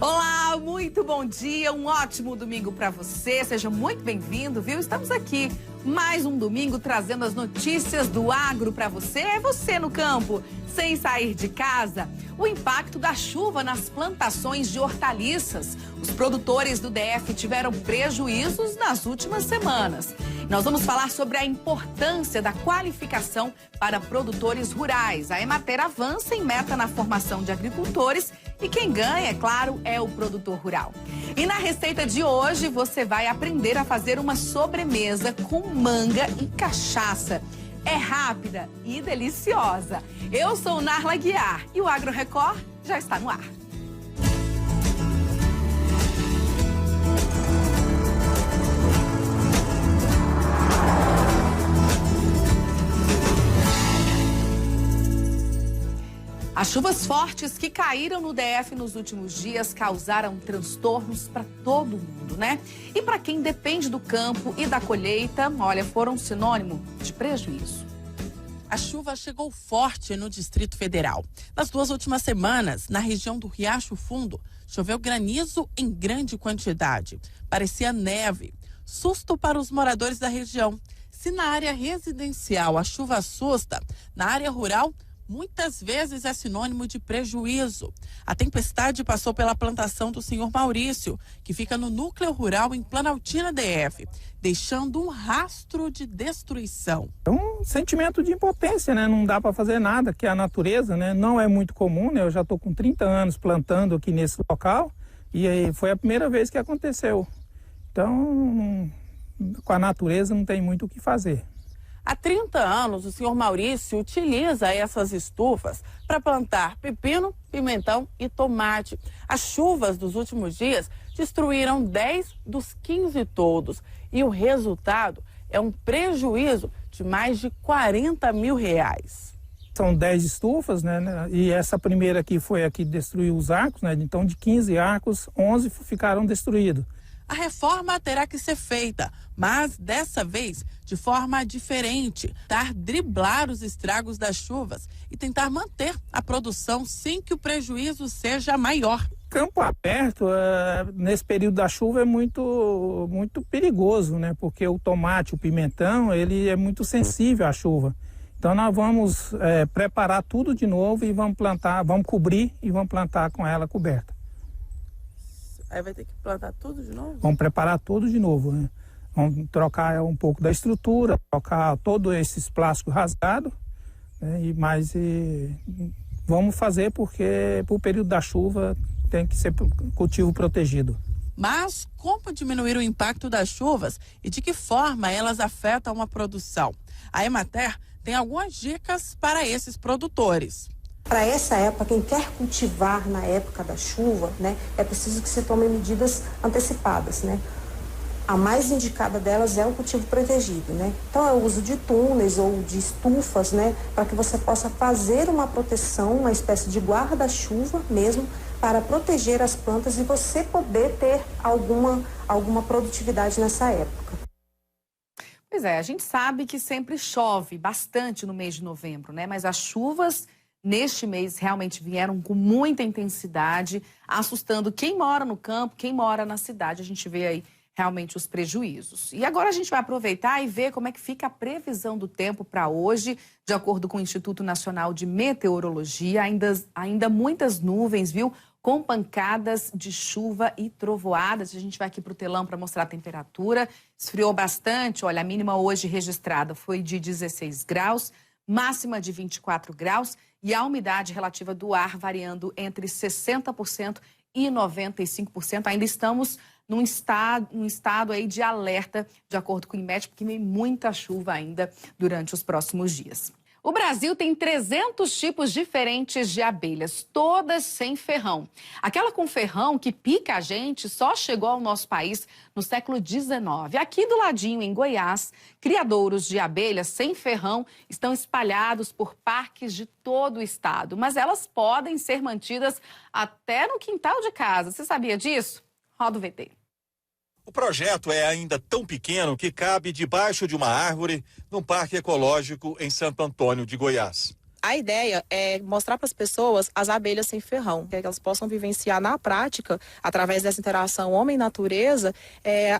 Olá, muito bom dia, um ótimo domingo para você, seja muito bem-vindo, viu? Estamos aqui mais um domingo trazendo as notícias do agro para você. É você no campo, sem sair de casa. O impacto da chuva nas plantações de hortaliças. Os produtores do DF tiveram prejuízos nas últimas semanas. Nós vamos falar sobre a importância da qualificação para produtores rurais. A Emater avança em meta na formação de agricultores e quem ganha, é claro, é o produtor rural. E na receita de hoje você vai aprender a fazer uma sobremesa com manga e cachaça. É rápida e deliciosa. Eu sou Narla Guiar e o Agro Record já está no ar. As chuvas fortes que caíram no DF nos últimos dias causaram transtornos para todo mundo, né? E para quem depende do campo e da colheita, olha, foram sinônimo de prejuízo. A chuva chegou forte no Distrito Federal. Nas 2 últimas semanas, na região do Riacho Fundo, choveu granizo em grande quantidade. Parecia neve. Susto para os moradores da região. Se na área residencial a chuva assusta, na área rural, muitas vezes é sinônimo de prejuízo. A tempestade passou pela plantação do senhor Maurício, que fica no núcleo rural em Planaltina DF, deixando um rastro de destruição. É um sentimento de impotência, né? Não dá para fazer nada, que a natureza, né? Não é muito comum, né? Eu já estou com 30 anos plantando aqui nesse local e aí foi a primeira vez que aconteceu. Então, com a natureza não tem muito o que fazer. Há 30 anos, o senhor Maurício utiliza essas estufas para plantar pepino, pimentão e tomate. As chuvas dos últimos dias destruíram 10 dos 15 toldos e o resultado é um prejuízo de mais de R$40 mil. São 10 estufas, né? E essa primeira aqui foi a que destruiu os arcos, né? Então, de 15 arcos, 11 ficaram destruídos. A reforma terá que ser feita, mas dessa vez de forma diferente, tentar driblar os estragos das chuvas e tentar manter a produção sem que o prejuízo seja maior. Campo aberto, nesse período da chuva, é muito perigoso, né? Porque o tomate, o pimentão, ele é muito sensível à chuva. Então nós vamos preparar tudo de novo e vamos plantar, vamos cobrir e vamos plantar com ela coberta. Aí vai ter que plantar tudo de novo? Vamos preparar tudo de novo, né? Vamos trocar um pouco da estrutura, trocar todos esses plásticos rasgados, né? Vamos fazer porque pro período da chuva tem que ser cultivo protegido. Mas como diminuir o impacto das chuvas e de que forma elas afetam a produção? A Emater tem algumas dicas para esses produtores. Para essa época, quem quer cultivar na época da chuva, né, é preciso que se tome medidas antecipadas, né? A mais indicada delas é o cultivo protegido, né? Então é o uso de túneis ou de estufas, né, para que você possa fazer uma proteção, uma espécie de guarda-chuva mesmo, para proteger as plantas e você poder ter alguma produtividade nessa época. Pois é, a gente sabe que sempre chove bastante no mês de novembro, né? Mas as chuvas neste mês realmente vieram com muita intensidade, assustando quem mora no campo, quem mora na cidade. A gente vê aí realmente os prejuízos. E agora a gente vai aproveitar e ver como é que fica a previsão do tempo para hoje, de acordo com o Instituto Nacional de Meteorologia. Ainda muitas nuvens, viu? Com pancadas de chuva e trovoadas. A gente vai aqui para o telão para mostrar a temperatura. Esfriou bastante, olha, a mínima hoje registrada foi de 16 graus, máxima de 24 graus e a umidade relativa do ar variando entre 60% e 95%. Ainda estamos num estado aí de alerta, de acordo com o IMET, porque vem muita chuva ainda durante os próximos dias. O Brasil tem 300 tipos diferentes de abelhas, todas sem ferrão. Aquela com ferrão que pica a gente só chegou ao nosso país no século XIX. Aqui do ladinho, em Goiás, criadouros de abelhas sem ferrão estão espalhados por parques de todo o estado. Mas elas podem ser mantidas até no quintal de casa. Você sabia disso? Roda o VT. O projeto é ainda tão pequeno que cabe debaixo de uma árvore num parque ecológico em Santo Antônio de Goiás. A ideia é mostrar para as pessoas as abelhas sem ferrão, que elas possam vivenciar na prática, através dessa interação homem-natureza,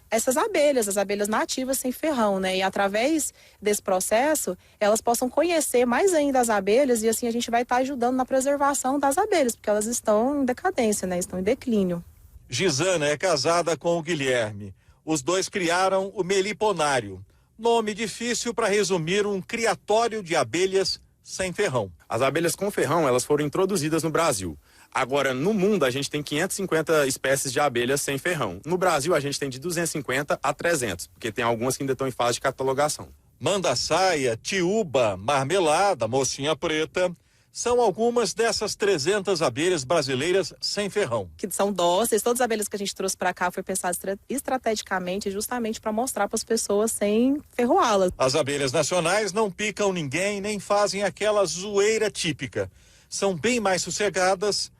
essas abelhas, as abelhas nativas sem ferrão, né? E através desse processo, elas possam conhecer mais ainda as abelhas e assim a gente vai estar ajudando na preservação das abelhas, porque elas estão em decadência, né? Estão em declínio. Gisana é casada com o Guilherme. Os dois criaram o Meliponário, nome difícil para resumir um criatório de abelhas sem ferrão. As abelhas com ferrão, elas foram introduzidas no Brasil. Agora, no mundo, a gente tem 550 espécies de abelhas sem ferrão. No Brasil, a gente tem de 250 a 300, porque tem algumas que ainda estão em fase de catalogação. Mandaçaia, tiúba, marmelada, mocinha preta, são algumas dessas 300 abelhas brasileiras sem ferrão. Que são dóceis, todas as abelhas que a gente trouxe para cá foi pensado estrategicamente justamente para mostrar para as pessoas sem ferroá-las. As abelhas nacionais não picam ninguém nem fazem aquela zoeira típica. São bem mais sossegadas,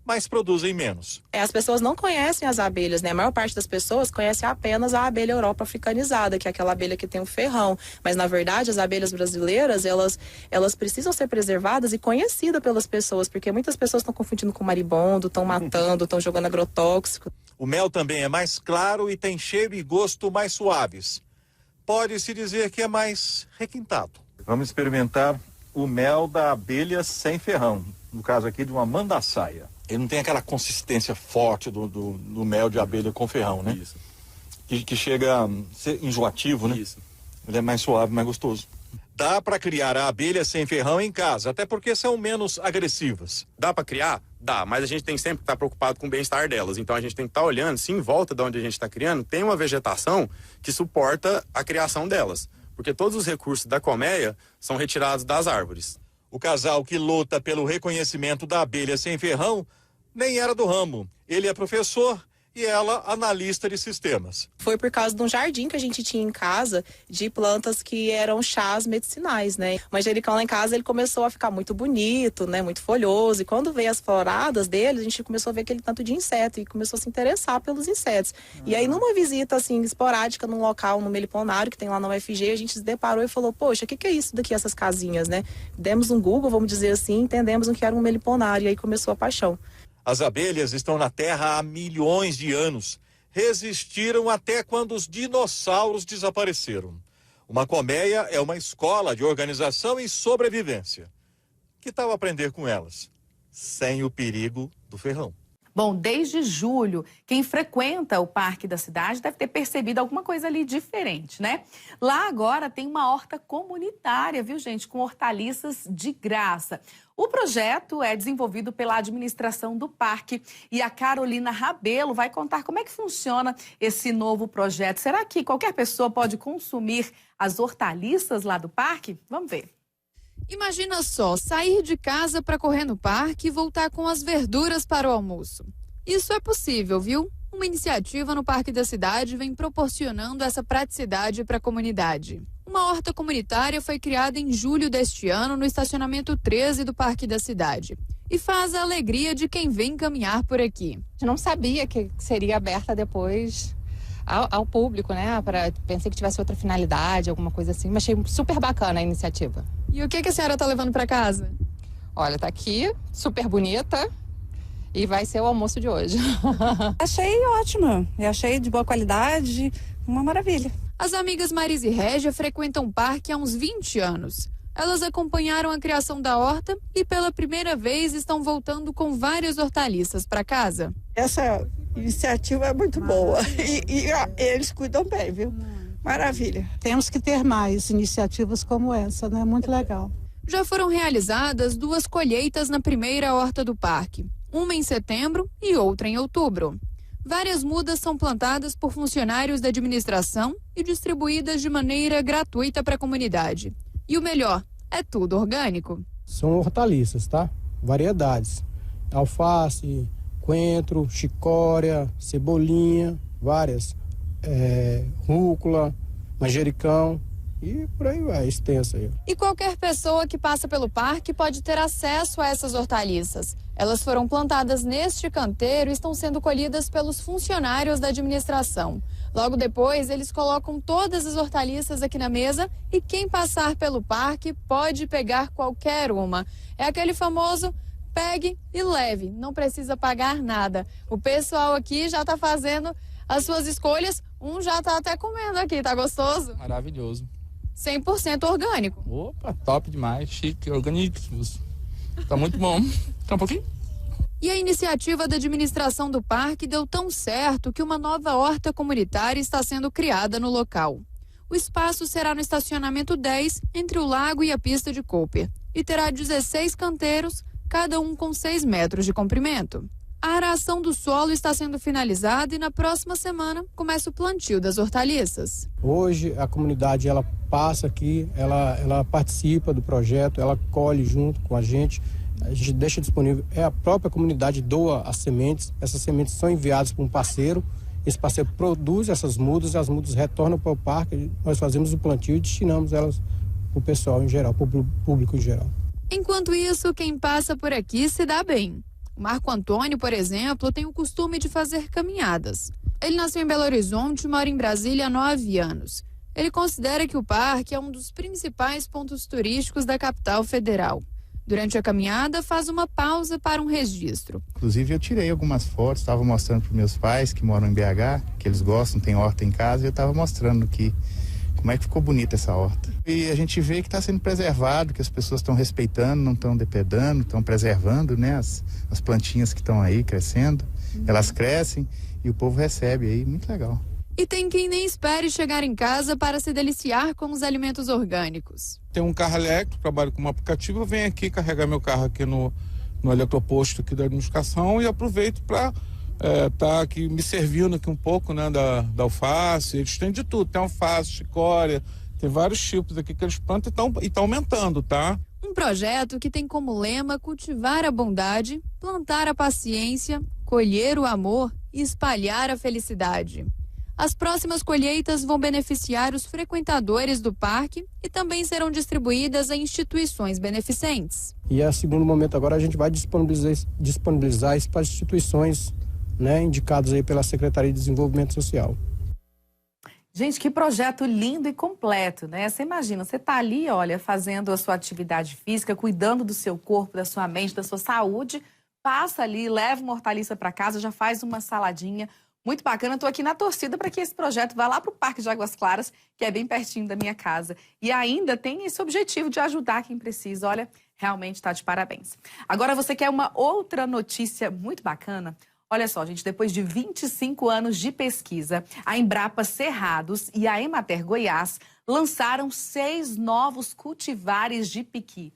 mas produzem menos. As pessoas não conhecem as abelhas, né? A maior parte das pessoas conhece apenas a abelha Europa africanizada, que é aquela abelha que tem um ferrão. Mas, na verdade, as abelhas brasileiras, elas precisam ser preservadas e conhecidas pelas pessoas, porque muitas pessoas estão confundindo com maribondo, estão matando, estão jogando agrotóxico. O mel também é mais claro e tem cheiro e gosto mais suaves. Pode-se dizer que é mais requintado. Vamos experimentar o mel da abelha sem ferrão, no caso aqui de uma mandaçaia. Ele não tem aquela consistência forte do mel de abelha com ferrão, né? Isso. Que chega a ser enjoativo, né? Isso. Ele é mais suave, mais gostoso. Dá para criar a abelha sem ferrão em casa, até porque são menos agressivas. Dá para criar? Dá, mas a gente tem sempre que estar preocupado com o bem-estar delas. Então a gente tem que estar olhando se em volta de onde a gente está criando tem uma vegetação que suporta a criação delas. Porque todos os recursos da colmeia são retirados das árvores. O casal que luta pelo reconhecimento da abelha sem ferrão nem era do ramo. Ele é professor e ela analista de sistemas. Foi por causa de um jardim que a gente tinha em casa de plantas que eram chás medicinais, né? O manjericão lá em casa, ele começou a ficar muito bonito, né? Muito folhoso. E quando veio as floradas dele, a gente começou a ver aquele tanto de inseto e começou a se interessar pelos insetos. E aí, numa visita, assim, esporádica num local, no Meliponário, que tem lá na UFG, a gente se deparou e falou, poxa, o que é isso daqui, essas casinhas, né? Demos um Google, vamos dizer assim, entendemos o que era um meliponário. E aí começou a paixão. As abelhas estão na Terra há milhões de anos. Resistiram até quando os dinossauros desapareceram. Uma colmeia é uma escola de organização e sobrevivência. Que tal aprender com elas? Sem o perigo do ferrão. Bom, desde julho, quem frequenta o Parque da Cidade deve ter percebido alguma coisa ali diferente, né? Lá agora tem uma horta comunitária, viu, gente? Com hortaliças de graça. O projeto é desenvolvido pela administração do parque e a Carolina Rabelo vai contar como é que funciona esse novo projeto. Será que qualquer pessoa pode consumir as hortaliças lá do parque? Vamos ver. Imagina só, sair de casa para correr no parque e voltar com as verduras para o almoço. Isso é possível, viu? Uma iniciativa no Parque da Cidade vem proporcionando essa praticidade para a comunidade. Uma horta comunitária foi criada em julho deste ano no estacionamento 13 do Parque da Cidade e faz a alegria de quem vem caminhar por aqui. A gente não sabia que seria aberta depois ao público, né? Pensei que tivesse outra finalidade, alguma coisa assim, mas achei super bacana a iniciativa. E o que a senhora está levando para casa? Olha, tá aqui, super bonita, e vai ser o almoço de hoje. Achei ótima, eu achei de boa qualidade, uma maravilha. As amigas Marisa e Régia frequentam o parque há uns 20 anos. Elas acompanharam a criação da horta e pela primeira vez estão voltando com várias hortaliças para casa. Essa iniciativa é muito boa e eles cuidam bem, viu? Maravilha. Temos que ter mais iniciativas como essa, né? Muito legal. Já foram realizadas 2 colheitas na primeira horta do parque, uma em setembro e outra em outubro. Várias mudas são plantadas por funcionários da administração e distribuídas de maneira gratuita para a comunidade. E o melhor, é tudo orgânico. São hortaliças, tá? Variedades. Alface, coentro, chicória, cebolinha, várias. Rúcula, manjericão. e por aí vai, extensa aí. E qualquer pessoa que passa pelo parque pode ter acesso a essas hortaliças. Elas foram plantadas neste canteiro e estão sendo colhidas pelos funcionários da administração. Logo depois, eles colocam todas as hortaliças aqui na mesa e quem passar pelo parque pode pegar qualquer uma. É aquele famoso pegue e leve, não precisa pagar nada. O pessoal aqui já está fazendo as suas escolhas, um já está até comendo aqui, tá gostoso? Maravilhoso. 100% orgânico. Opa, top demais, chique, orgânicos. Tá muito bom. Tá um pouquinho? E a iniciativa da administração do parque deu tão certo que uma nova horta comunitária está sendo criada no local. O espaço será no estacionamento 10, entre o lago e a pista de Cooper, e terá 16 canteiros, cada um com 6 metros de comprimento. A aração do solo está sendo finalizada e na próxima semana começa o plantio das hortaliças. Hoje a comunidade ela passa aqui, ela participa do projeto, ela colhe junto com a gente deixa disponível, a própria comunidade doa as sementes, essas sementes são enviadas para um parceiro, esse parceiro produz essas mudas e as mudas retornam para o parque, nós fazemos o plantio e destinamos elas para o pessoal em geral, para o público em geral. Enquanto isso, quem passa por aqui se dá bem. O Marco Antônio, por exemplo, tem o costume de fazer caminhadas. Ele nasceu em Belo Horizonte e mora em Brasília há 9 anos. Ele considera que o parque é um dos principais pontos turísticos da capital federal. Durante a caminhada, faz uma pausa para um registro. Inclusive, eu tirei algumas fotos, estava mostrando para meus pais que moram em BH, que eles gostam, tem horta em casa, e eu estava mostrando aqui como é que ficou bonita essa horta. E a gente vê que está sendo preservado, que as pessoas estão respeitando, não estão depredando, estão preservando, né, as plantinhas que estão aí crescendo. Elas crescem e o povo recebe aí, muito legal. E tem quem nem espere chegar em casa para se deliciar com os alimentos orgânicos. Tem um carro elétrico, trabalho com um aplicativo, eu venho aqui carregar meu carro aqui no eletroposto aqui da administração e aproveito para tá aqui me servindo aqui um pouco, né, da alface. Eles têm de tudo, tem alface, chicória, tem vários tipos aqui que eles plantam e estão aumentando, tá? Um projeto que tem como lema cultivar a bondade, plantar a paciência, colher o amor e espalhar a felicidade. As próximas colheitas vão beneficiar os frequentadores do parque e também serão distribuídas a instituições beneficentes. E a segundo momento agora a gente vai disponibilizar isso para as instituições, né, indicadas aí pela Secretaria de Desenvolvimento Social. Gente, que projeto lindo e completo, né? Você imagina, você tá ali, olha, fazendo a sua atividade física, cuidando do seu corpo, da sua mente, da sua saúde, passa ali, leva uma hortaliça para casa, já faz uma saladinha. Muito bacana, estou aqui na torcida para que esse projeto vá lá para o Parque de Águas Claras, que é bem pertinho da minha casa. E ainda tem esse objetivo de ajudar quem precisa. Olha, realmente está de parabéns. Agora você quer uma outra notícia muito bacana? Olha só, gente, depois de 25 anos de pesquisa, a Embrapa Cerrados e a Emater Goiás lançaram 6 novos cultivares de piqui.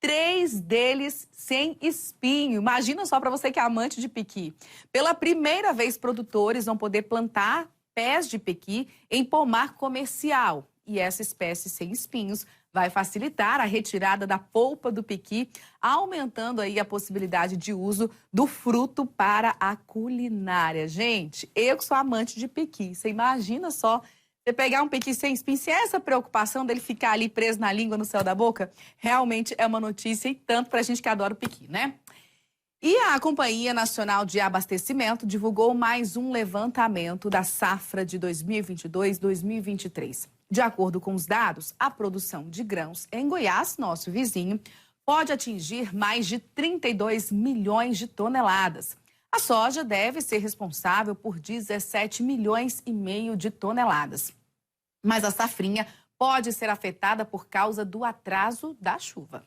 3 deles sem espinho. Imagina só para você que é amante de piqui. Pela primeira vez, produtores vão poder plantar pés de piqui em pomar comercial. E essa espécie sem espinhos vai facilitar a retirada da polpa do piqui, aumentando aí a possibilidade de uso do fruto para a culinária. Gente, eu que sou amante de piqui, você imagina só você pegar um piqui sem espinho, se é essa preocupação dele ficar ali preso na língua, no céu da boca, realmente é uma notícia e tanto pra gente que adora o piqui, né? E a Companhia Nacional de Abastecimento divulgou mais um levantamento da safra de 2022-2023. De acordo com os dados, a produção de grãos em Goiás, nosso vizinho, pode atingir mais de 32 milhões de toneladas. A soja deve ser responsável por 17 milhões e meio de toneladas. Mas a safrinha pode ser afetada por causa do atraso da chuva.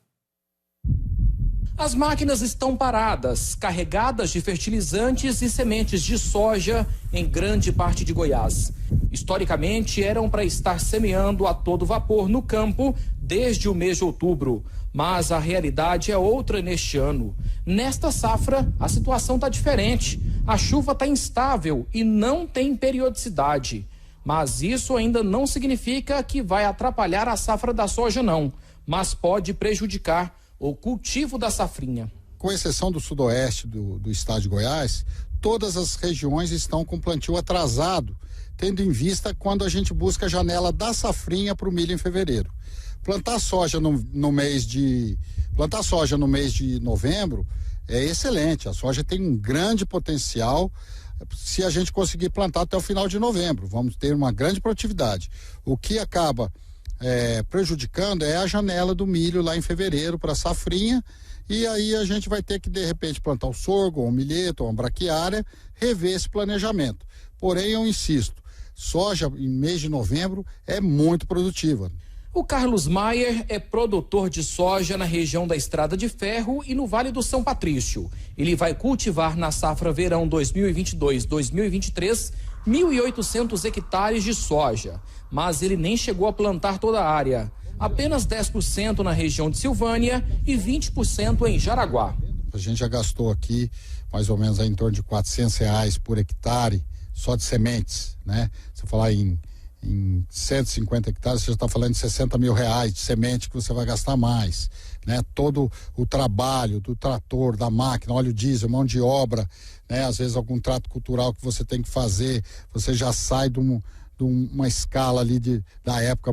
As máquinas estão paradas, carregadas de fertilizantes e sementes de soja em grande parte de Goiás. Historicamente, eram para estar semeando a todo vapor no campo desde o mês de outubro. Mas a realidade é outra neste ano. Nesta safra, a situação está diferente. A chuva está instável e não tem periodicidade. Mas isso ainda não significa que vai atrapalhar a safra da soja, não. Mas pode prejudicar o cultivo da safrinha. Com exceção do sudoeste do estado de Goiás, todas as regiões estão com plantio atrasado, tendo em vista quando a gente busca a janela da safrinha para o milho em fevereiro. Plantar soja no mês de novembro é excelente. A soja tem um grande potencial se a gente conseguir plantar até o final de novembro. Vamos ter uma grande produtividade. O que acaba prejudicando é a janela do milho lá em fevereiro para a safrinha, e aí a gente vai ter que, de repente, plantar o sorgo, ou um milheto, ou uma braquiária, rever esse planejamento. Porém, eu insisto, soja em mês de novembro é muito produtiva. O Carlos Maier é produtor de soja na região da Estrada de Ferro e no Vale do São Patrício. Ele vai cultivar na safra verão 2022-2023 1.800 hectares de soja, mas ele nem chegou a plantar toda a área. Apenas 10% na região de Silvânia e 20% em Jaraguá. A gente já gastou aqui mais ou menos em torno de R$400 por hectare só de sementes, né? Se falar em 150 hectares, você já está falando de R$60 mil de semente que você vai gastar mais, né? Todo o trabalho do trator, da máquina, óleo diesel, mão de obra, né? Às vezes algum trato cultural que você tem que fazer, você já sai de uma escala ali da época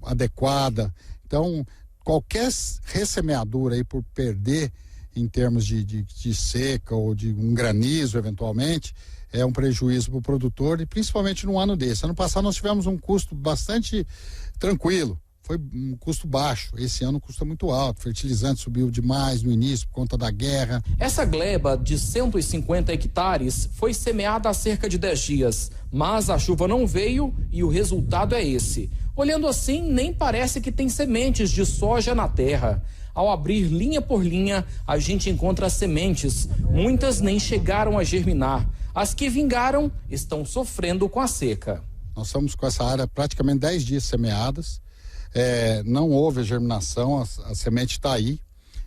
adequada. Então, qualquer ressemeadura aí por perder em termos de seca ou de um granizo eventualmente, é um prejuízo para o produtor, e principalmente no ano desse. Ano passado nós tivemos um custo bastante tranquilo, foi um custo baixo. Esse ano o custo é muito alto, fertilizante subiu demais no início por conta da guerra. Essa gleba de 150 hectares foi semeada há cerca de 10 dias, mas a chuva não veio e o resultado é esse. Olhando assim, nem parece que tem sementes de soja na terra. Ao abrir linha por linha, a gente encontra sementes, muitas nem chegaram a germinar. As que vingaram estão sofrendo com a seca. Nós estamos com essa área praticamente 10 dias semeadas, não houve a germinação, a semente está aí.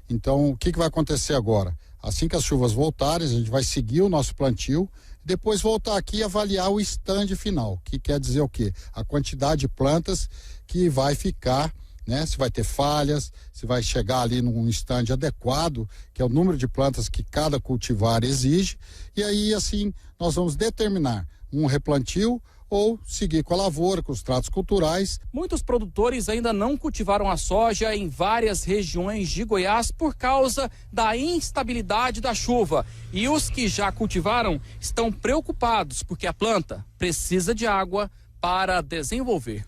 Então, o que vai acontecer agora? Assim que as chuvas voltarem, a gente vai seguir o nosso plantio, depois voltar aqui e avaliar o estande final, que quer dizer o quê? A quantidade de plantas que vai ficar, né? Se vai ter falhas, se vai chegar ali num estande adequado, que é o número de plantas que cada cultivar exige, e aí assim nós vamos determinar um replantio ou seguir com a lavoura, com os tratos culturais. Muitos produtores ainda não cultivaram a soja em várias regiões de Goiás por causa da instabilidade da chuva, e os que já cultivaram estão preocupados porque a planta precisa de água para desenvolver.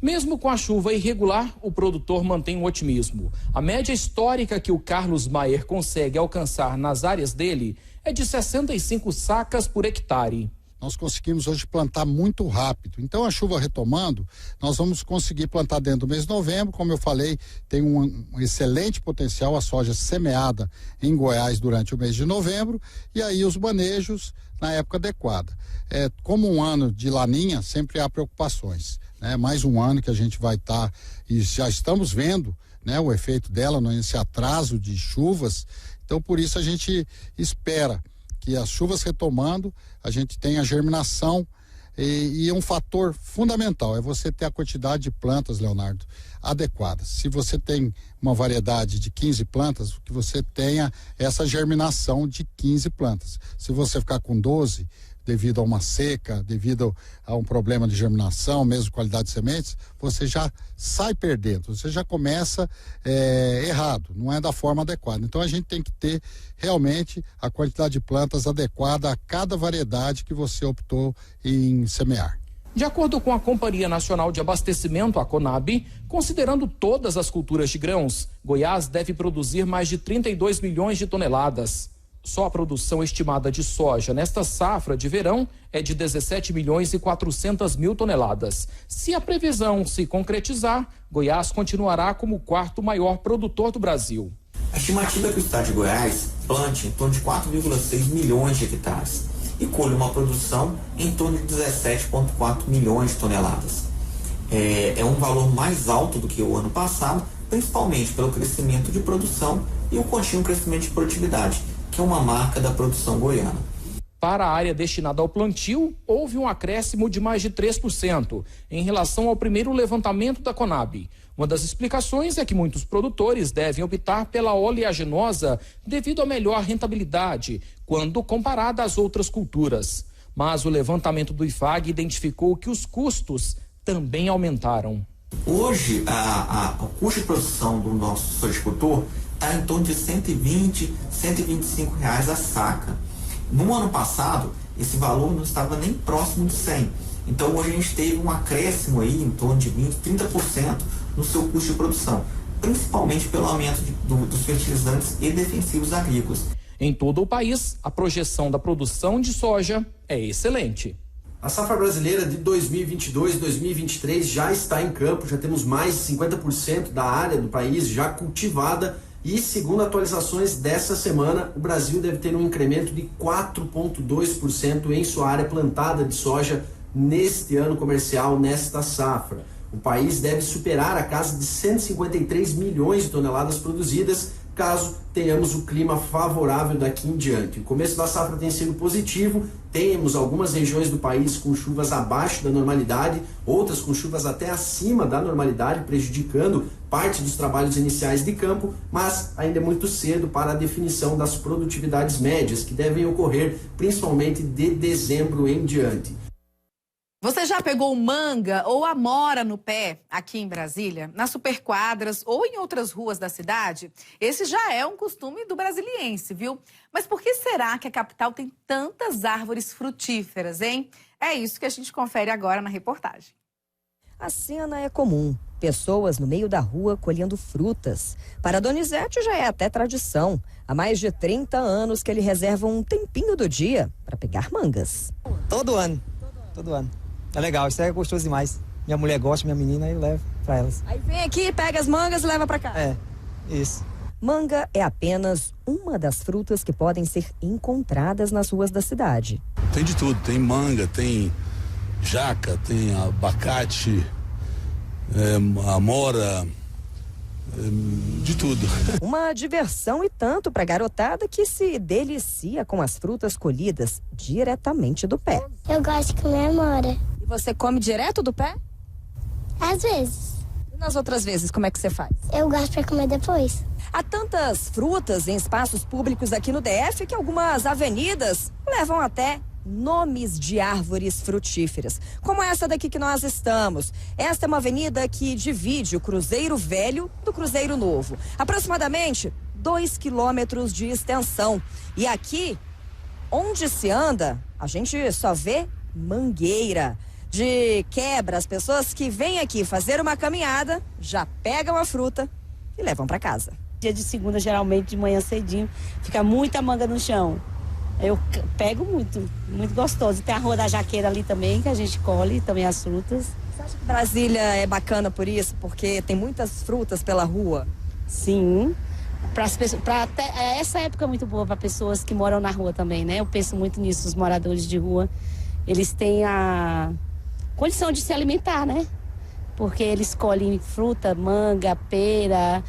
Mesmo com a chuva irregular, o produtor mantém o otimismo. A média histórica que o Carlos Maier consegue alcançar nas áreas dele é de 65 sacas por hectare. Nós conseguimos hoje plantar muito rápido. Então, a chuva retomando, nós vamos conseguir plantar dentro do mês de novembro. Como eu falei, tem um excelente potencial a soja semeada em Goiás durante o mês de novembro, e aí os manejos na época adequada. Como um ano de laninha, sempre há preocupações. Mais um ano que a gente vai estar, e já estamos vendo, né, o efeito dela nesse atraso de chuvas. Então, por isso a gente espera que as chuvas retomando, a gente tenha germinação, e um fator fundamental é você ter a quantidade de plantas, Leonardo, adequadas. Se você tem uma variedade de 15 plantas, que você tenha essa germinação de 15 plantas. Se você ficar com 12, devido a uma seca, devido a um problema de germinação, mesmo qualidade de sementes, você já sai perdendo, você já começa errado, não é da forma adequada. Então a gente tem que ter realmente a quantidade de plantas adequada a cada variedade que você optou em semear. De acordo com a Companhia Nacional de Abastecimento, a Conab, considerando todas as culturas de grãos, Goiás deve produzir mais de 32 milhões de toneladas. Só a produção estimada de soja nesta safra de verão é de 17 milhões e 400 mil toneladas. Se a previsão se concretizar, Goiás continuará como o quarto maior produtor do Brasil. A estimativa é que o estado de Goiás plante em torno de 4,6 milhões de hectares e colhe uma produção em torno de 17,4 milhões de toneladas. É um valor mais alto do que o ano passado, principalmente pelo crescimento de produção e o contínuo crescimento de produtividade, que é uma marca da produção goiana. Para a área destinada ao plantio, houve um acréscimo de mais de 3% em relação ao primeiro levantamento da Conab. Uma das explicações é que muitos produtores devem optar pela oleaginosa devido à melhor rentabilidade, quando comparada às outras culturas. Mas o levantamento do IFAG identificou que os custos também aumentaram. Hoje, o custo de produção do nosso sojicultor está em torno de R$ 120, R$ 125 a saca. No ano passado, esse valor não estava nem próximo de 100. Então, hoje a gente teve um acréscimo aí em torno de 20, 30% no seu custo de produção, principalmente pelo aumento dos fertilizantes e defensivos agrícolas. Em todo o país, a projeção da produção de soja é excelente. A safra brasileira de 2022-2023 já está em campo, já temos mais de 50% da área do país já cultivada e, segundo atualizações dessa semana, o Brasil deve ter um incremento de 4,2% em sua área plantada de soja neste ano comercial, nesta safra. O país deve superar a casa de 153 milhões de toneladas produzidas, caso tenhamos o clima favorável daqui em diante. O começo da safra tem sido positivo, temos algumas regiões do país com chuvas abaixo da normalidade, outras com chuvas até acima da normalidade, prejudicando parte dos trabalhos iniciais de campo, mas ainda é muito cedo para a definição das produtividades médias, que devem ocorrer principalmente de dezembro em diante. Você já pegou manga ou amora no pé aqui em Brasília, nas superquadras ou em outras ruas da cidade? Esse já é um costume do brasiliense, viu? Mas por que será que a capital tem tantas árvores frutíferas, hein? É isso que a gente confere agora na reportagem. A cena é comum. Pessoas no meio da rua colhendo frutas. Para Donizete já é até tradição. Há mais de 30 anos que ele reserva um tempinho do dia para pegar mangas. Todo ano. É legal, isso é gostoso demais. Minha mulher gosta, minha menina, eu levo para elas. Aí vem aqui, pega as mangas e leva para cá. É, isso. Manga é apenas uma das frutas que podem ser encontradas nas ruas da cidade. Tem de tudo, tem manga, tem jaca, tem abacate, amora, de tudo. Uma diversão e tanto para a garotada que se delicia com as frutas colhidas diretamente do pé. Eu gosto de comer amora. E você come direto do pé? Às vezes. E nas outras vezes, como é que você faz? Eu gosto para comer depois. Há tantas frutas em espaços públicos aqui no DF que algumas avenidas levam até nomes de árvores frutíferas, como essa daqui que nós estamos. Esta é uma avenida que divide o Cruzeiro Velho do Cruzeiro Novo, aproximadamente 2 quilômetros de extensão. E aqui, onde se anda, a gente só vê mangueira. De quebra, as pessoas que vêm aqui fazer uma caminhada já pegam a fruta e levam para casa. Dia de segunda, geralmente de manhã cedinho, fica muita manga no chão. Eu pego muito gostoso. Tem a Rua da Jaqueira ali também, que a gente colhe também as frutas. Você acha que Brasília é bacana por isso? Porque tem muitas frutas pela rua? Sim. Essa época é muito boa para pessoas que moram na rua também, né? Eu penso muito nisso, os moradores de rua. Eles têm a condição de se alimentar, né? Porque eles colhem fruta, manga, pera,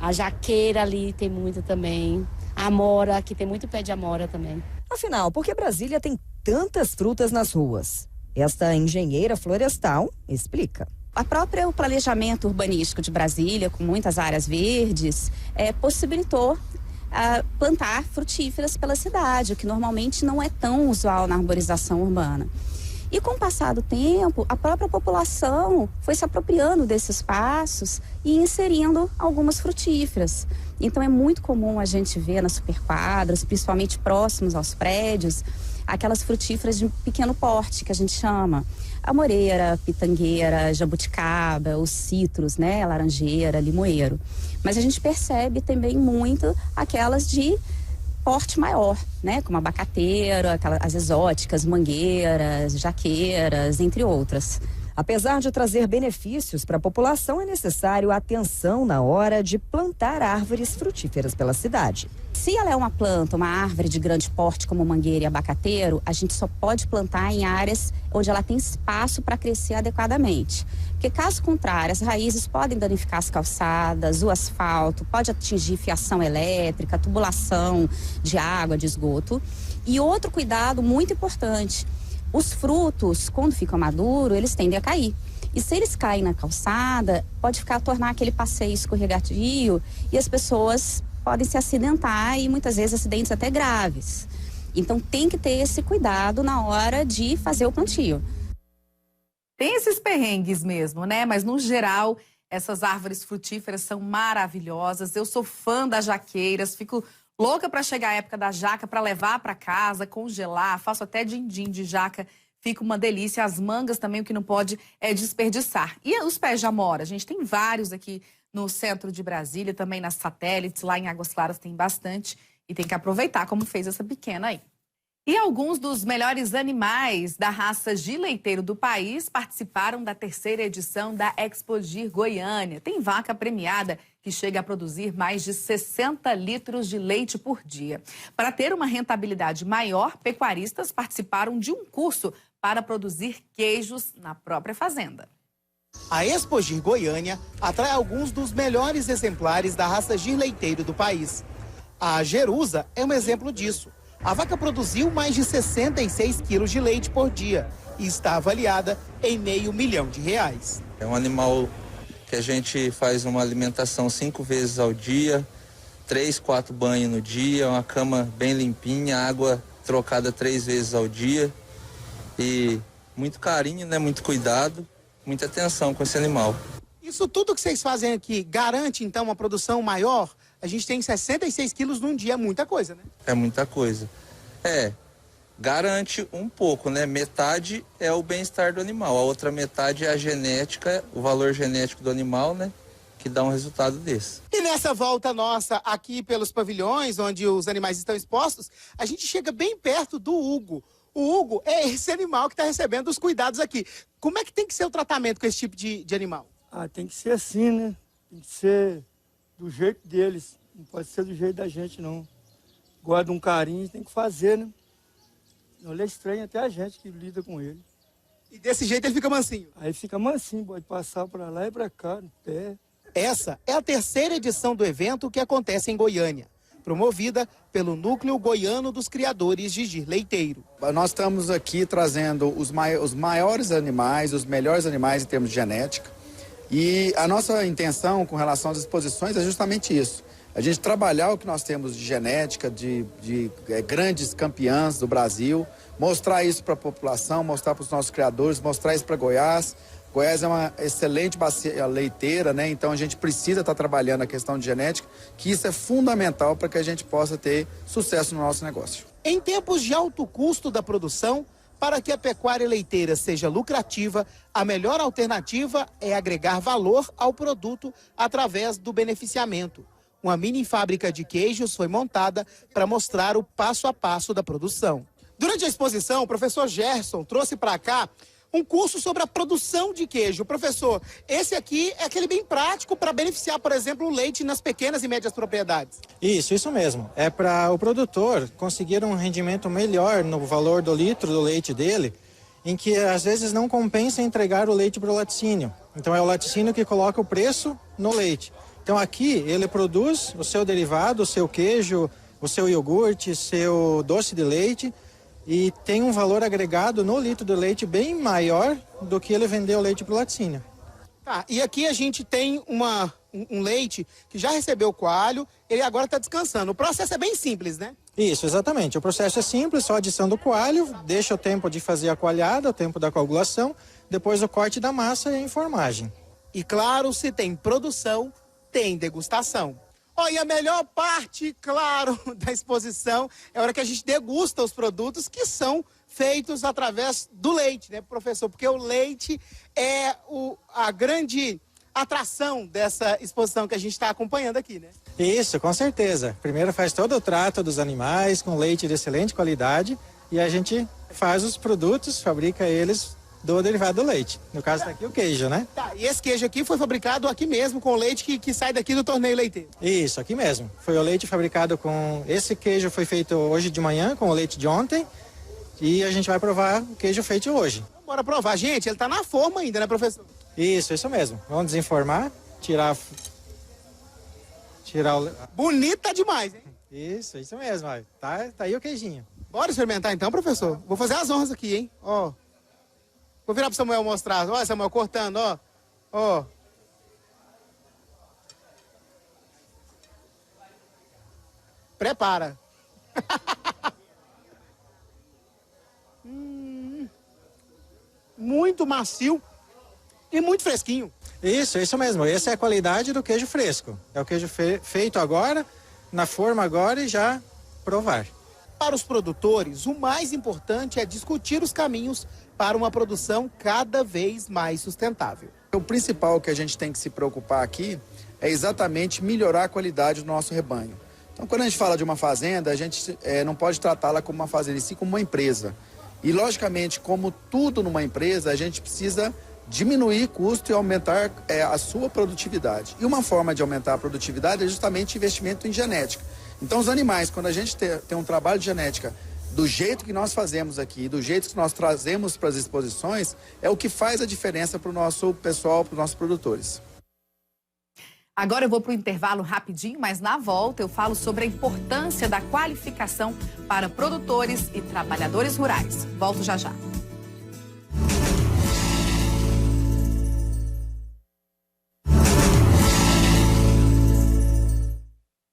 a jaqueira ali tem muito também. Amora, aqui tem muito pé de amora também. Afinal, por que Brasília tem tantas frutas nas ruas? Esta engenheira florestal explica. O próprio planejamento urbanístico de Brasília, com muitas áreas verdes, possibilitou plantar frutíferas pela cidade, o que normalmente não é tão usual na arborização urbana. E com o passar do tempo, a própria população foi se apropriando desses espaços e inserindo algumas frutíferas. Então é muito comum a gente ver nas superquadras, principalmente próximos aos prédios, aquelas frutíferas de pequeno porte, que a gente chama. Amoreira, pitangueira, jabuticaba, os citros, né? Laranjeira, limoeiro. Mas a gente percebe também muito aquelas de porte maior, né? Como abacateira, as exóticas, mangueiras, jaqueiras, entre outras. Apesar de trazer benefícios para a população, é necessário atenção na hora de plantar árvores frutíferas pela cidade. Se ela é uma planta, uma árvore de grande porte como mangueira e abacateiro, a gente só pode plantar em áreas onde ela tem espaço para crescer adequadamente. Porque caso contrário, as raízes podem danificar as calçadas, o asfalto, pode atingir fiação elétrica, tubulação de água, de esgoto. E outro cuidado muito importante, os frutos, quando ficam maduros, eles tendem a cair. E se eles caem na calçada, pode tornar aquele passeio escorregadio e as pessoas podem se acidentar e muitas vezes acidentes até graves. Então tem que ter esse cuidado na hora de fazer o plantio. Tem esses perrengues mesmo, né? Mas no geral, essas árvores frutíferas são maravilhosas. Eu sou fã das jaqueiras, fico louca para chegar a época da jaca para levar para casa, congelar, faço até din-din de jaca, fica uma delícia. As mangas também, o que não pode é desperdiçar. E os pés de amora, a gente tem vários aqui no centro de Brasília, também nas satélites, lá em Águas Claras tem bastante e tem que aproveitar, como fez essa pequena aí. E alguns dos melhores animais da raça Gir Leiteiro do país participaram da 3ª edição da Expo Gir Goiânia. Tem vaca premiada que chega a produzir mais de 60 litros de leite por dia. Para ter uma rentabilidade maior, pecuaristas participaram de um curso para produzir queijos na própria fazenda. A Expo Gir Goiânia atrai alguns dos melhores exemplares da raça Gir Leiteiro do país. A Jerusa é um exemplo disso. A vaca produziu mais de 66 quilos de leite por dia e está avaliada em R$500 mil. É um animal que a gente faz uma alimentação 5 vezes ao dia, 3, 4 banhos no dia, uma cama bem limpinha, água trocada 3 vezes ao dia e muito carinho, né? Muito cuidado, muita atenção com esse animal. Isso tudo que vocês fazem aqui garante então uma produção maior? A gente tem 66 quilos num dia, é muita coisa, né? É muita coisa. Garante um pouco, né? Metade é o bem-estar do animal, a outra metade é a genética, o valor genético do animal, né? Que dá um resultado desse. E nessa volta nossa aqui pelos pavilhões, onde os animais estão expostos, a gente chega bem perto do Hugo. O Hugo é esse animal que está recebendo os cuidados aqui. Como é que tem que ser o tratamento com esse tipo de animal? Tem que ser assim, né? Tem que ser do jeito deles, não pode ser do jeito da gente, não. Guarda um carinho, tem que fazer, né? Não, ele é estranho até a gente que lida com ele. E desse jeito ele fica mansinho? Aí fica mansinho, pode passar para lá e para cá, no pé. Essa é a 3ª edição do evento que acontece em Goiânia, promovida pelo Núcleo Goiano dos Criadores de Gir Leiteiro. Nós estamos aqui trazendo os maiores animais, os melhores animais em termos de genética. E a nossa intenção com relação às exposições é justamente isso. A gente trabalhar o que nós temos de genética, de grandes campeãs do Brasil, mostrar isso para a população, mostrar para os nossos criadores, mostrar isso para Goiás. Goiás é uma excelente bacia leiteira, né? Então a gente precisa estar trabalhando a questão de genética, que isso é fundamental para que a gente possa ter sucesso no nosso negócio. Em tempos de alto custo da produção, para que a pecuária leiteira seja lucrativa, a melhor alternativa é agregar valor ao produto através do beneficiamento. Uma mini fábrica de queijos foi montada para mostrar o passo a passo da produção. Durante a exposição, o professor Gerson trouxe para cá um curso sobre a produção de queijo. Professor, esse aqui é aquele bem prático para beneficiar, por exemplo, o leite nas pequenas e médias propriedades. Isso mesmo. É para o produtor conseguir um rendimento melhor no valor do litro do leite dele, em que às vezes não compensa entregar o leite para o laticínio. Então é o laticínio que coloca o preço no leite. Então aqui ele produz o seu derivado, o seu queijo, o seu iogurte, seu doce de leite, e tem um valor agregado no litro do leite bem maior do que ele vender o leite para o laticínio. Tá, e aqui a gente tem um leite que já recebeu coalho, ele agora está descansando. O processo é bem simples, né? Isso, exatamente. O processo é simples, só adição do coalho, deixa o tempo de fazer a coalhada, o tempo da coagulação, depois o corte da massa e a enformagem. E claro, se tem produção, tem degustação. E a melhor parte, claro, da exposição é a hora que a gente degusta os produtos que são feitos através do leite, né, professor? Porque o leite é a grande atração dessa exposição que a gente está acompanhando aqui, né? Isso, com certeza. Primeiro faz todo o trato dos animais com leite de excelente qualidade e a gente faz os produtos, fabrica eles do derivado do leite. No caso está aqui o queijo, né? Tá, e esse queijo aqui foi fabricado aqui mesmo, com o leite que sai daqui do torneio leiteiro? Isso, aqui mesmo. Foi o leite fabricado com... Esse queijo foi feito hoje de manhã, com o leite de ontem. E a gente vai provar o queijo feito hoje. Bora provar. Gente, ele tá na forma ainda, né, professor? Isso mesmo. Vamos desenformar, tirar o... Bonita demais, hein? Isso mesmo. Ó. Tá aí o queijinho. Bora experimentar então, professor? Vou fazer as honras aqui, hein? Ó. Vou virar pro Samuel mostrar. Olha, Samuel, cortando, ó. Ó. Prepara. Muito macio e muito fresquinho. Isso mesmo. Essa é a qualidade do queijo fresco. É o queijo feito agora, na forma agora e já provar. Para os produtores, o mais importante é discutir os caminhos para uma produção cada vez mais sustentável. O principal que a gente tem que se preocupar aqui é exatamente melhorar a qualidade do nosso rebanho. Então, quando a gente fala de uma fazenda, a gente não pode tratá-la como uma fazenda, e sim como uma empresa. E, logicamente, como tudo numa empresa, a gente precisa diminuir custo e aumentar a sua produtividade. E uma forma de aumentar a produtividade é justamente investimento em genética. Então, os animais, quando a gente tem um trabalho de genética do jeito que nós fazemos aqui, do jeito que nós trazemos para as exposições, é o que faz a diferença para o nosso pessoal, para os nossos produtores. Agora eu vou para o intervalo rapidinho, mas na volta eu falo sobre a importância da qualificação para produtores e trabalhadores rurais. Volto já já.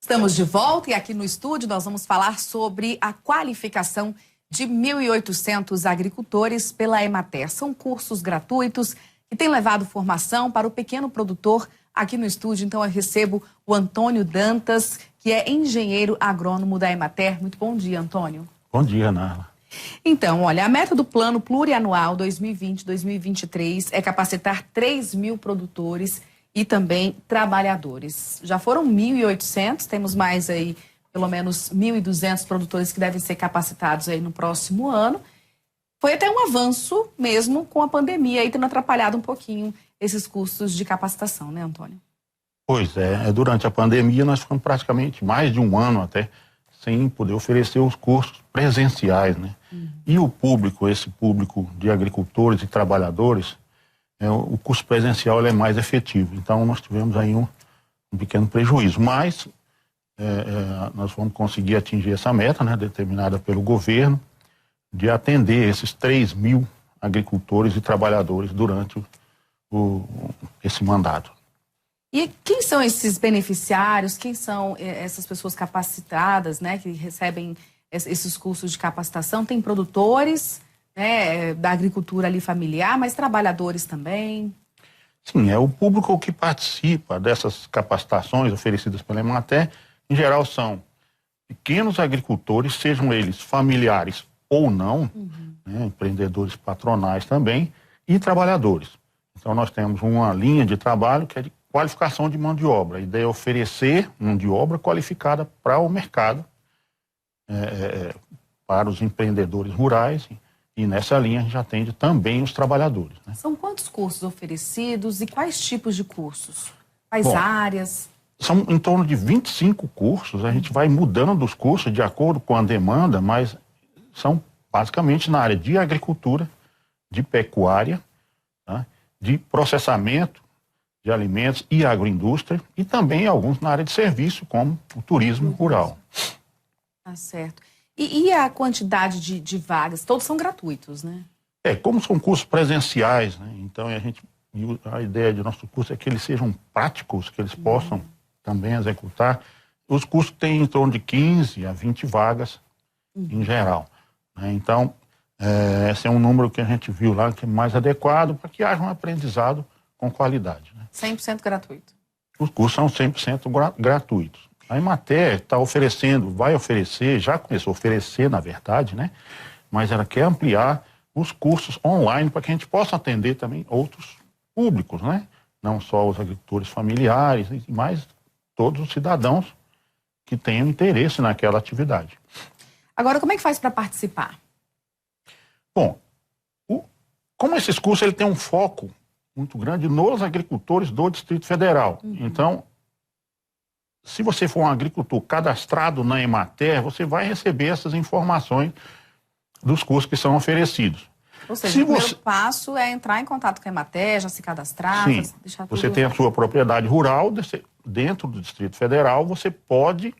Estamos de volta e aqui no estúdio nós vamos falar sobre a qualificação de 1.800 agricultores pela Emater. São cursos gratuitos que têm levado formação para o pequeno produtor. Aqui no estúdio, então, eu recebo o Antônio Dantas, que é engenheiro agrônomo da Emater. Muito bom dia, Antônio. Bom dia, Nala. Então, olha, a meta do Plano Plurianual 2020-2023 é capacitar 3.000 produtores e também trabalhadores. Já foram 1.800, temos mais aí, pelo menos 1.200 produtores que devem ser capacitados aí no próximo ano. Foi até um avanço mesmo com a pandemia aí tendo atrapalhado um pouquinho esses cursos de capacitação, né, Antônio? Pois é, durante a pandemia nós ficamos praticamente mais de um ano até sem poder oferecer os cursos presenciais, né? E o público, esse público de agricultores e trabalhadores, o curso presencial ele é mais efetivo. Então nós tivemos aí um pequeno prejuízo, mas nós vamos conseguir atingir essa meta, né, determinada pelo governo, de atender esses 3.000 agricultores e trabalhadores durante esse mandato. E quem são esses beneficiários? Quem são essas pessoas capacitadas, né, que recebem esses cursos de capacitação? Tem produtores, né, da agricultura ali familiar, mas trabalhadores também? Sim, é o público que participa dessas capacitações oferecidas pela Emater. Em geral são pequenos agricultores, sejam eles familiares ou não, né, empreendedores patronais também, e trabalhadores. Então nós temos uma linha de trabalho que é de qualificação de mão de obra. A ideia é oferecer mão de obra qualificada para o mercado, para os empreendedores rurais, e nessa linha a gente atende também os trabalhadores, né? São quantos cursos oferecidos e quais tipos de cursos? Quais áreas? São em torno de 25 cursos, a gente vai mudando os cursos de acordo com a demanda, mas são basicamente na área de agricultura, de pecuária, tá, de processamento de alimentos e agroindústria, e também alguns na área de serviço, como o turismo rural. Tá certo. E a quantidade de vagas? Todos são gratuitos, né? Como são cursos presenciais, né? Então a ideia do nosso curso é que eles sejam práticos, que eles possam também executar. Os cursos têm em torno de 15 a 20 vagas em geral, né? Então, esse é um número que a gente viu lá que é mais adequado para que haja um aprendizado com qualidade, né? 100% gratuito. Os cursos são 100% gratuitos. A Emater está oferecendo, vai oferecer, já começou a oferecer, na verdade, né? Mas ela quer ampliar os cursos online para que a gente possa atender também outros públicos, né? Não só os agricultores familiares, mas todos os cidadãos que tenham interesse naquela atividade. Agora, como é que faz para participar? Bom, Como esses cursos ele tem um foco muito grande nos agricultores do Distrito Federal. Então, se você for um agricultor cadastrado na Emater, você vai receber essas informações dos cursos que são oferecidos. Ou seja, o primeiro passo é entrar em contato com a Emater, já se cadastrar, sim, deixar tudo... Você tem a sua propriedade rural, dentro do Distrito Federal, você pode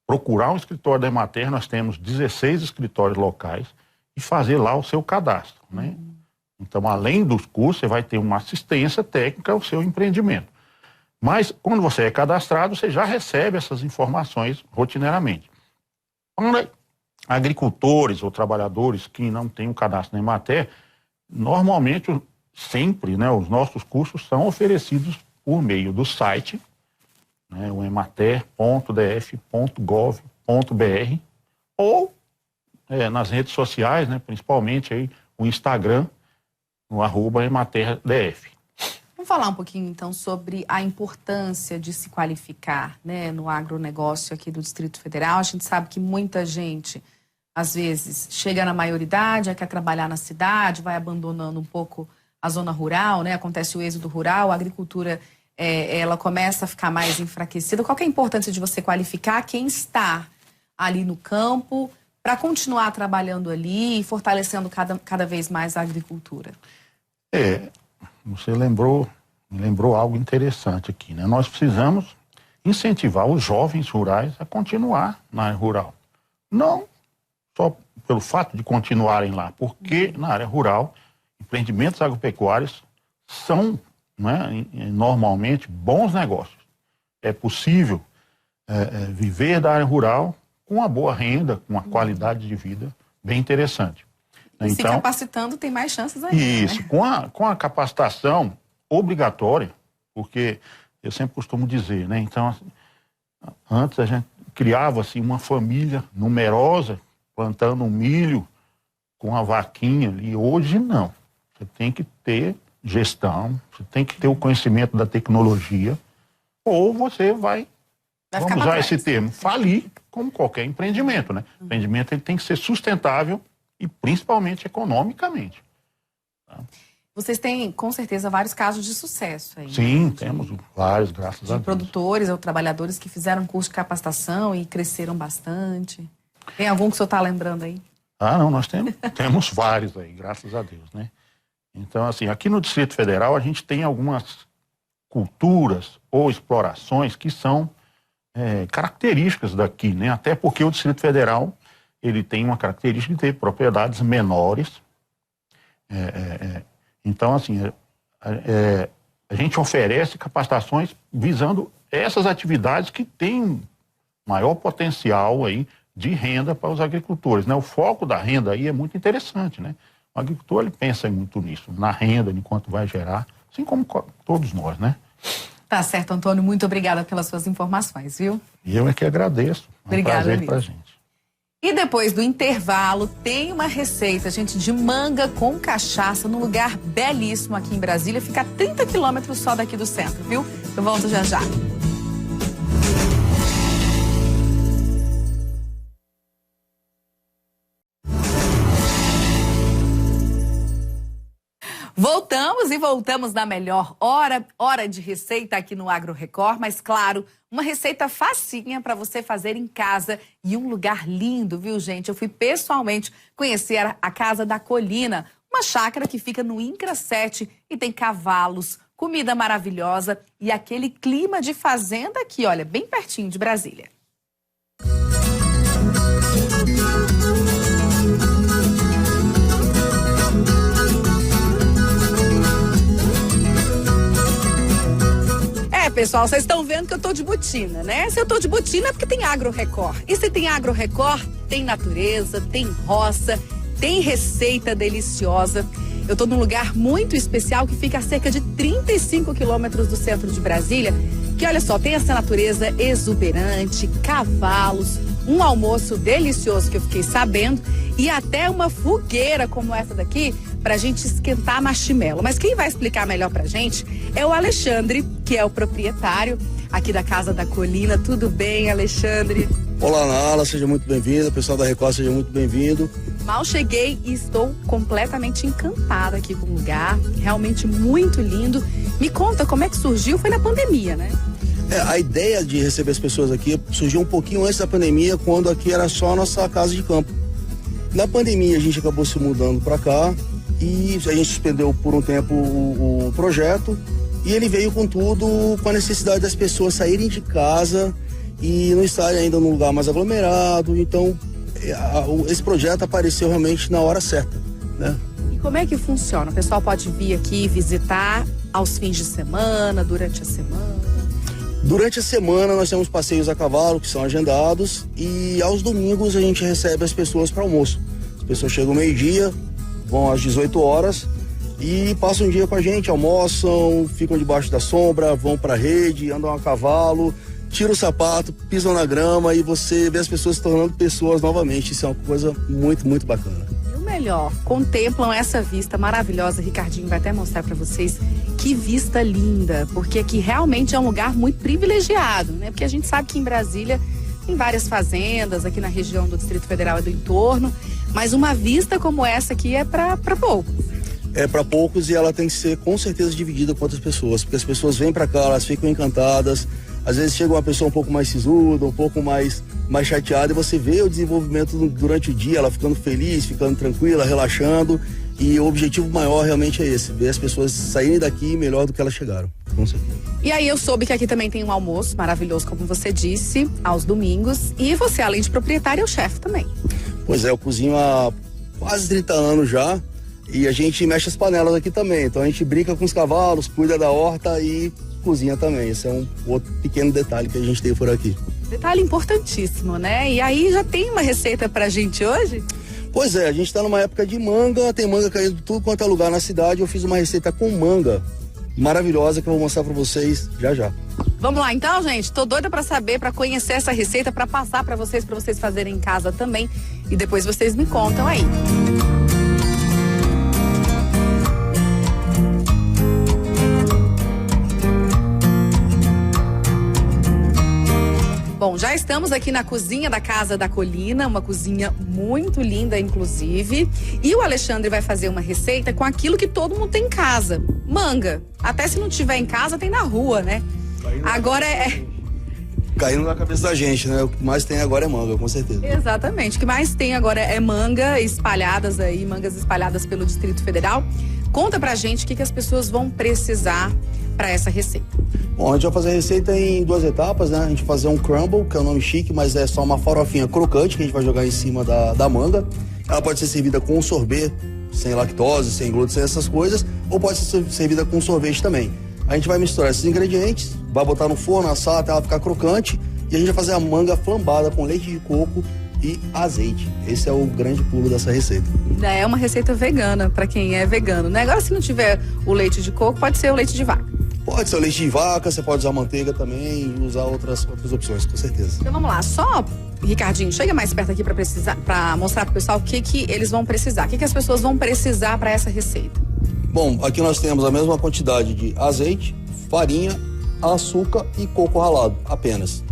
procurar um escritório da Emater, nós temos 16 escritórios locais, e fazer lá o seu cadastro, né? Então, além dos cursos, você vai ter uma assistência técnica ao seu empreendimento. Mas, quando você é cadastrado, você já recebe essas informações rotineiramente. Para agricultores ou trabalhadores que não têm um cadastro na Emater, normalmente, sempre, né, os nossos cursos são oferecidos por meio do site, né, o emater.df.gov.br, ou nas redes sociais, né, principalmente aí, o Instagram, no @EmaterDF. Vamos falar um pouquinho, então, sobre a importância de se qualificar, né, no agronegócio aqui do Distrito Federal. A gente sabe que muita gente, às vezes, chega na maioridade, quer trabalhar na cidade, vai abandonando um pouco a zona rural, né? Acontece o êxodo rural, a agricultura, ela começa a ficar mais enfraquecida. Qual que é a importância de você qualificar quem está ali no campo para continuar trabalhando ali e fortalecendo cada vez mais a agricultura? Você me lembrou algo interessante aqui, né? Nós precisamos incentivar os jovens rurais a continuar na área rural. Não só pelo fato de continuarem lá, porque na área rural, empreendimentos agropecuários são, né, normalmente bons negócios. É possível viver da área rural com uma boa renda, com uma qualidade de vida bem interessante. E então, se capacitando tem mais chances ainda. Isso, né? com a capacitação obrigatória, porque eu sempre costumo dizer, né? Então, antes a gente criava assim, uma família numerosa, plantando um milho com a vaquinha ali. Hoje não. Você tem que ter gestão, você tem que ter o conhecimento da tecnologia, ou você vai vamos usar esse termo, falir, como qualquer empreendimento, né? O empreendimento ele tem que ser sustentável e principalmente economicamente. Tá? Vocês têm, com certeza, vários casos de sucesso aí. Sim, né? Temos vários, graças a Deus. De produtores ou trabalhadores que fizeram curso de capacitação e cresceram bastante. Tem algum que o senhor está lembrando aí? Não, nós temos vários aí, graças a Deus, né? Então, assim, aqui no Distrito Federal a gente tem algumas culturas ou explorações que são características daqui, né? Até porque o Distrito Federal, ele tem uma característica de ter propriedades menores. Então, assim, a gente oferece capacitações visando essas atividades que têm maior potencial aí de renda para os agricultores, né? O foco da renda aí é muito interessante, né? O agricultor, ele pensa muito nisso, na renda, enquanto vai gerar, assim como todos nós, né? Tá certo, Antônio, muito obrigada pelas suas informações, viu? E eu é que agradeço. Obrigada, prazer pra gente. E depois do intervalo, tem uma receita, gente, de manga com cachaça num lugar belíssimo aqui em Brasília. Fica a 30 quilômetros só daqui do centro, viu? Eu volto já já. Voltamos na melhor hora de receita aqui no Agro Record, mas claro, uma receita facinha para você fazer em casa e um lugar lindo, viu, gente? Eu fui pessoalmente conhecer a Casa da Colina, uma chácara que fica no INCRA 7 e tem cavalos, comida maravilhosa e aquele clima de fazenda aqui, olha, bem pertinho de Brasília. Pessoal, vocês estão vendo que eu tô de botina, né? Se eu tô de botina é porque tem Agro Record. E se tem Agro Record, tem natureza, tem roça, tem receita deliciosa. Eu tô num lugar muito especial que fica a cerca de 35 quilômetros do centro de Brasília, que olha só, tem essa natureza exuberante, cavalos, um almoço delicioso que eu fiquei sabendo e até uma fogueira como essa daqui pra gente esquentar marshmallow. Mas quem vai explicar melhor pra gente é o Alexandre, que é o proprietário aqui da Casa da Colina. Tudo bem, Alexandre? Olá, Nala, seja muito bem-vindo. O pessoal da Record, seja muito bem-vindo. Mal cheguei e estou completamente encantada aqui com o lugar, realmente muito lindo. Me conta como é que surgiu, foi na pandemia, né? A ideia de receber as pessoas aqui surgiu um pouquinho antes da pandemia, quando aqui era só a nossa casa de campo. Na pandemia a gente acabou se mudando para cá e a gente suspendeu por um tempo o projeto e ele veio com tudo, com a necessidade das pessoas saírem de casa e não estarem ainda num lugar mais aglomerado. Então esse projeto apareceu realmente na hora certa, né? E como é que funciona? O pessoal pode vir aqui visitar aos fins de semana, durante a semana? Durante a semana nós temos passeios a cavalo que são agendados e aos domingos a gente recebe as pessoas para almoço. As pessoas chegam meio-dia, vão às 18 horas e passam um dia com a gente, almoçam, ficam debaixo da sombra, vão para a rede, andam a cavalo, tiram o sapato, pisam na grama e você vê as pessoas se tornando pessoas novamente. Isso é uma coisa muito, muito bacana. E o melhor, contemplam essa vista maravilhosa. Ricardinho vai até mostrar para vocês que vista linda, porque aqui realmente é um lugar muito privilegiado, né? Porque a gente sabe que em Brasília tem várias fazendas aqui na região do Distrito Federal e do entorno, mas uma vista como essa aqui é para poucos. É para poucos e ela tem que ser com certeza dividida com outras pessoas, porque as pessoas vêm para cá, elas ficam encantadas. Às vezes chega uma pessoa um pouco mais sisuda, um pouco mais chateada e você vê o desenvolvimento durante o dia, ela ficando feliz, ficando tranquila, relaxando. E o objetivo maior realmente é esse, ver as pessoas saírem daqui melhor do que elas chegaram, com certeza. E aí eu soube que aqui também tem um almoço maravilhoso, como você disse, aos domingos. E você, além de proprietário, é o chefe também. Pois é, eu cozinho há quase 30 anos já e a gente mexe as panelas aqui também. Então a gente brinca com os cavalos, cuida da horta e cozinha também. Esse é um outro pequeno detalhe que a gente tem por aqui. Detalhe importantíssimo, né? E aí já tem uma receita pra gente hoje? Pois é, a gente tá numa época de manga, tem manga caindo de tudo quanto é lugar na cidade. Eu fiz uma receita com manga maravilhosa que eu vou mostrar pra vocês já já. Vamos lá então, gente? Tô doida pra saber, pra conhecer essa receita, pra passar pra vocês fazerem em casa também. E depois vocês me contam aí. Bom, já estamos aqui na cozinha da Casa da Colina, uma cozinha muito linda, inclusive. E o Alexandre vai fazer uma receita com aquilo que todo mundo tem em casa: manga. Até se não tiver em casa, tem na rua, né? Agora Caindo na cabeça da gente, né? O que mais tem agora é manga, com certeza. Exatamente. O que mais tem agora é manga espalhadas aí, mangas espalhadas pelo Distrito Federal. Conta pra gente o que as pessoas vão precisar para essa receita. Bom, a gente vai fazer a receita em 2 etapas, né? A gente vai fazer um crumble, que é um nome chique, mas é só uma farofinha crocante que a gente vai jogar em cima da manga. Ela pode ser servida com sorvete, sem lactose, sem glúten, sem essas coisas, ou pode ser servida com sorvete também. A gente vai misturar esses ingredientes, vai botar no forno, assar até ela ficar crocante e a gente vai fazer a manga flambada com leite de coco e azeite. Esse é o grande pulo dessa receita. É uma receita vegana, para quem é vegano, né? Agora, se não tiver o leite de coco, pode ser o leite de vaca. Pode ser o leite de vaca, você pode usar manteiga também e usar outras opções, com certeza. Então vamos lá, só, Ricardinho, chega mais perto aqui para mostrar pro pessoal o que eles vão precisar. O que as pessoas vão precisar para essa receita? Bom, aqui nós temos a mesma quantidade de azeite, farinha, açúcar e coco ralado, apenas.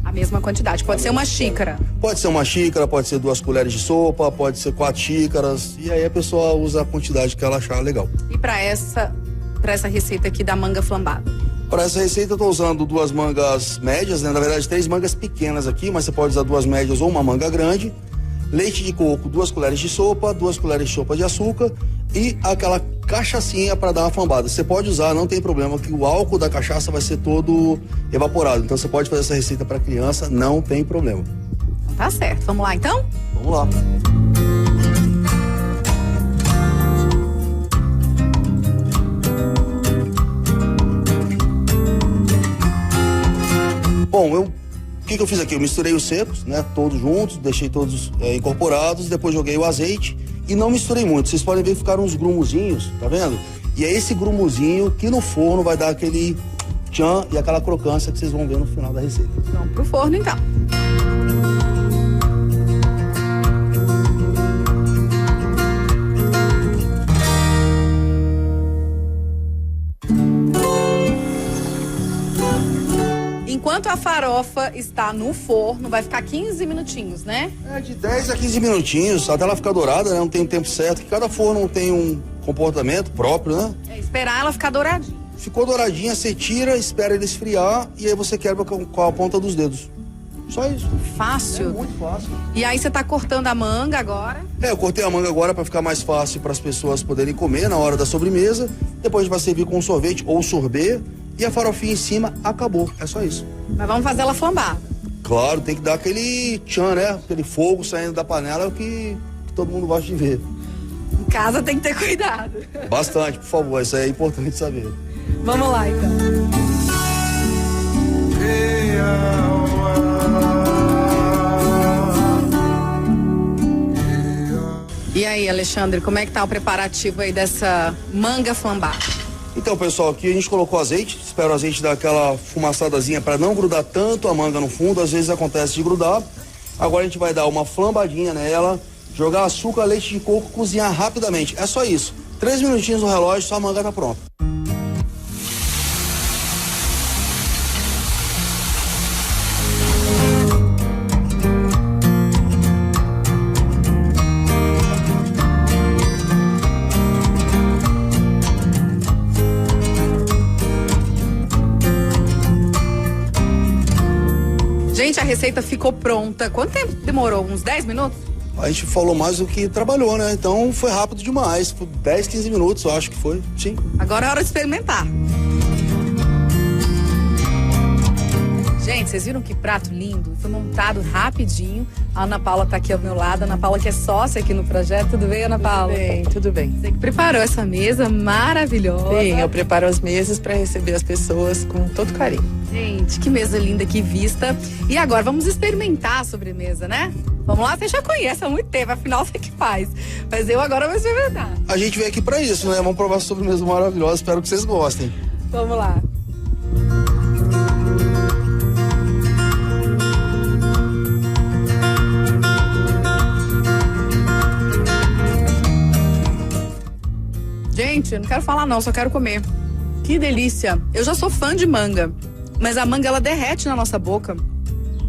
A mesma quantidade, pode ser uma xícara. Pode ser uma xícara, pode ser 2 colheres de sopa, pode ser 4 xícaras, e aí a pessoa usa a quantidade que ela achar legal. E para essa receita aqui da manga flambada? Para essa receita eu tô usando 2 mangas médias, né? Na verdade 3 mangas pequenas aqui, mas você pode usar 2 médias ou uma manga grande. Leite de coco, 2 colheres de sopa, 2 colheres de sopa de açúcar e aquela cachaçinha para dar uma flambada. Você pode usar, não tem problema, que o álcool da cachaça vai ser todo evaporado. Então você pode fazer essa receita para criança, não tem problema. Tá certo, vamos lá então? Vamos lá. Bom, o que eu fiz aqui? Eu misturei os secos, né? Todos juntos, deixei todos incorporados, depois joguei o azeite e não misturei muito. Vocês podem ver que ficaram uns grumuzinhos, tá vendo? E é esse grumuzinho que no forno vai dar aquele tchan e aquela crocância que vocês vão ver no final da receita. Vamos pro forno então. Enquanto enquanto a farofa está no forno, vai ficar 15 minutinhos, né? É, de 10 a 15 minutinhos, até ela ficar dourada, né? Não tem um tempo certo, que cada forno tem um comportamento próprio, né? É esperar ela ficar douradinha. Ficou douradinha, você tira, espera ele esfriar e aí você quebra com a ponta dos dedos. Só isso. Fácil? É muito fácil. E aí você tá cortando a manga agora? Eu cortei a manga agora para ficar mais fácil para as pessoas poderem comer na hora da sobremesa. Depois a gente vai servir com sorvete ou sorbet e a farofinha em cima, acabou. É só isso. Mas vamos fazer ela flambada. Claro, tem que dar aquele tchan, né? Aquele fogo saindo da panela, é o que todo mundo gosta de ver. Em casa tem que ter cuidado. Bastante, por favor, isso aí é importante saber. Vamos lá, então. E aí, Alexandre, como é que tá o preparativo aí dessa manga flambada? Então, pessoal, aqui a gente colocou azeite, espero o azeite dar aquela fumaçadazinha para não grudar tanto a manga no fundo, às vezes acontece de grudar. Agora a gente vai dar uma flambadinha nela, jogar açúcar, leite de coco, cozinhar rapidamente. É só isso. 3 minutinhos no relógio, sua manga tá pronta. Gente, a receita ficou pronta. Quanto tempo demorou? Uns 10 minutos? A gente falou mais do que trabalhou, né? Então foi rápido demais. Por 10, 15 minutos, eu acho que foi. Sim. Agora é hora de experimentar. Gente, vocês viram que prato lindo? Foi montado rapidinho. A Ana Paula tá aqui ao meu lado. A Ana Paula que é sócia aqui no projeto. Tudo bem, Ana Paula? Tudo bem. Você que preparou essa mesa maravilhosa. Sim, eu preparo as mesas para receber as pessoas com todo carinho. Gente, que mesa linda, que vista. E agora vamos experimentar a sobremesa, né? Vamos lá, você já conhece há muito tempo, afinal você que faz. Mas eu agora vou experimentar. A gente veio aqui pra isso, né? Vamos provar sobremesa maravilhosa, espero que vocês gostem. Vamos lá. Gente, eu não quero falar não, só quero comer. Que delícia. Eu já sou fã de manga, mas a manga ela derrete na nossa boca.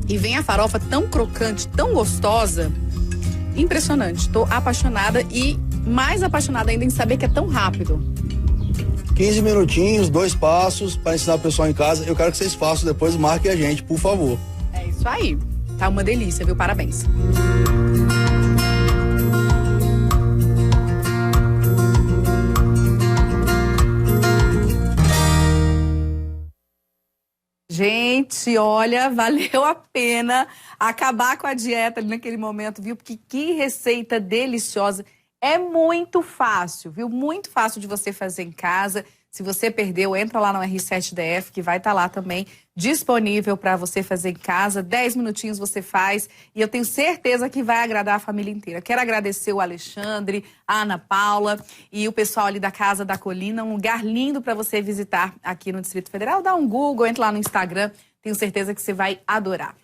E vem a farofa tão crocante, tão gostosa. Impressionante. Tô apaixonada e mais apaixonada ainda em saber que é tão rápido. 15 minutinhos, 2 passos para ensinar o pessoal em casa. Eu quero que vocês façam, depois marquem a gente, por favor. É isso aí. Tá uma delícia, viu? Parabéns. Gente, olha, valeu a pena acabar com a dieta ali naquele momento, viu? Porque que receita deliciosa. É muito fácil, viu? Muito fácil de você fazer em casa. Se você perdeu, entra lá no R7DF, que vai estar lá também disponível para você fazer em casa. 10 minutinhos você faz e eu tenho certeza que vai agradar a família inteira. Quero agradecer o Alexandre, a Ana Paula e o pessoal ali da Casa da Colina. Um lugar lindo para você visitar aqui no Distrito Federal. Dá um Google, entra lá no Instagram. Tenho certeza que você vai adorar.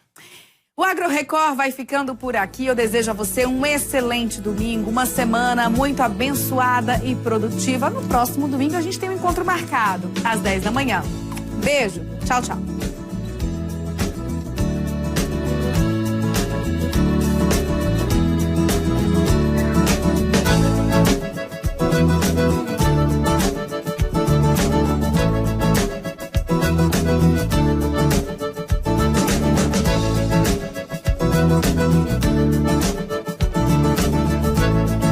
O Agro Record vai ficando por aqui. Eu desejo a você um excelente domingo, uma semana muito abençoada e produtiva. No próximo domingo a gente tem um encontro marcado, às 10 da manhã. Beijo, tchau, tchau.